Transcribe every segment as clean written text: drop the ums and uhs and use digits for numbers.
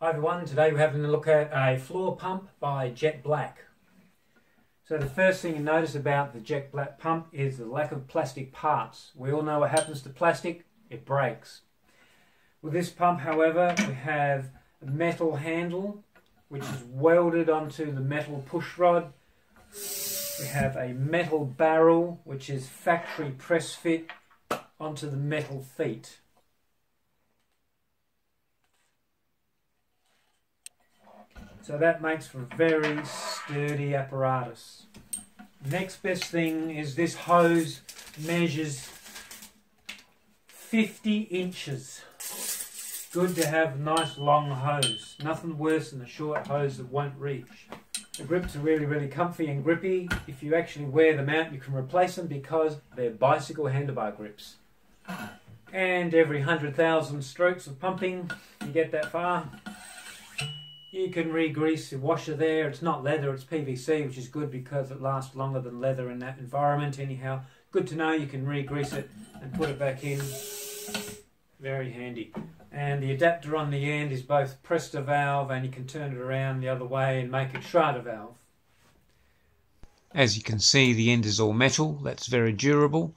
Hi everyone, today we're having a look at a floor pump by Jet Black. So the first thing you notice about the Jet Black pump is the lack of plastic parts. We all know what happens to plastic, it breaks. With this pump, however, we have a metal handle which is welded onto the metal push rod. We have a metal barrel which is factory press fit onto the metal feet. So that makes for a very sturdy apparatus. Next best thing is this hose measures 50 inches. Good to have a nice long hose. Nothing worse than a short hose that won't reach. The grips are really comfy and grippy. If you actually wear them out, you can replace them because they're bicycle handlebar grips. And every 100,000 strokes of pumping, you get that far, you can re-grease your washer there. It's not leather, it's PVC, which is good because it lasts longer than leather in that environment. Anyhow, good to know you can re-grease it and put it back in. Very handy. And the adapter on the end is both press to valve, and you can turn it around the other way and make it Schrader valve. As you can see, the end is all metal. That's very durable.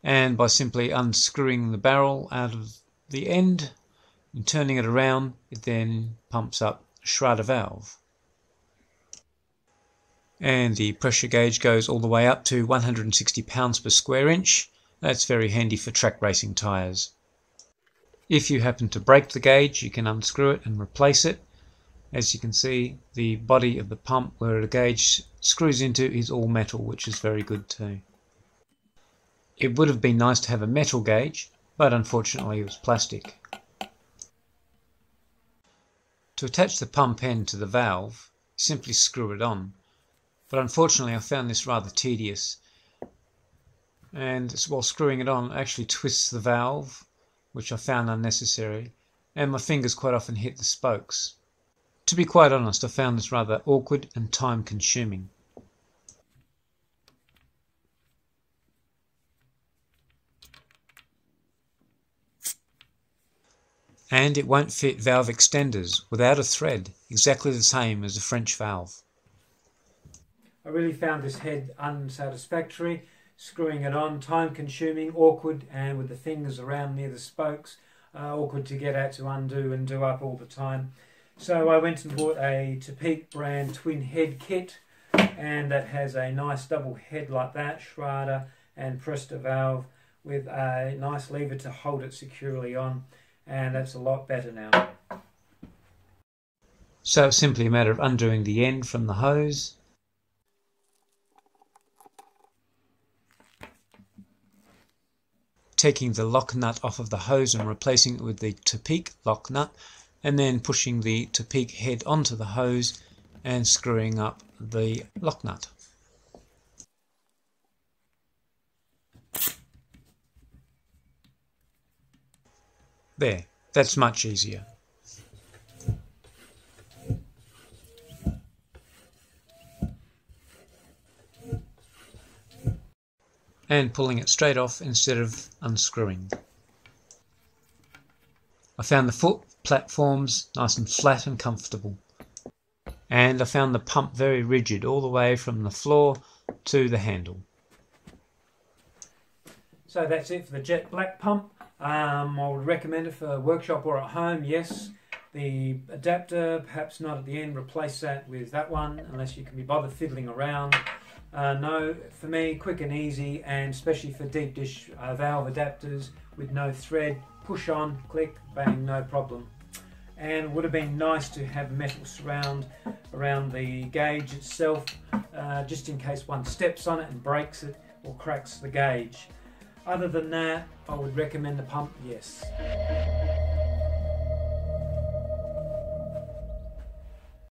And by simply unscrewing the barrel out of the end and turning it around, it then pumps up Schrader valve. And the pressure gauge goes all the way up to 160 pounds per square inch. That's very handy for track racing tyres. If you happen to break the gauge, you can unscrew it and replace it. As you can see, the body of the pump where the gauge screws into is all metal, which is very good too. It would have been nice to have a metal gauge, but unfortunately it was plastic. To attach the pump end to the valve, simply screw it on. But unfortunately I found this rather tedious. And while screwing it on, it actually twists the valve, which I found unnecessary, and my fingers quite often hit the spokes. To be quite honest, I found this rather awkward and time consuming. And it won't fit valve extenders without a thread, exactly the same as a French valve. I really found this head unsatisfactory. Screwing it on, time consuming, awkward, and with the fingers around near the spokes, awkward to get out to undo and do up all the time. So I went and bought a Topeak brand twin head kit, and that has a nice double head like that, Schrader and press to valve, with a nice lever to hold it securely on. And that's a lot better now. So it's simply a matter of undoing the end from the hose, taking the lock nut off of the hose and replacing it with the Topeak lock nut, and then pushing the Topeak head onto the hose and screwing up the lock nut. There, that's much easier. And pulling it straight off instead of unscrewing. I found the foot platforms nice and flat and comfortable. And I found the pump very rigid all the way from the floor to the handle. So that's it for the Jet Black pump. I would recommend it for a workshop or at home, yes. The adapter, perhaps not at the end, replace that with that one unless you can be bothered fiddling around. No, for me, quick and easy, and especially for deep dish valve adapters with no thread, push on, click, bang, no problem. And it would have been nice to have metal surround around the gauge itself, just in case one steps on it and breaks it or cracks the gauge. Other than that, I would recommend the pump, yes.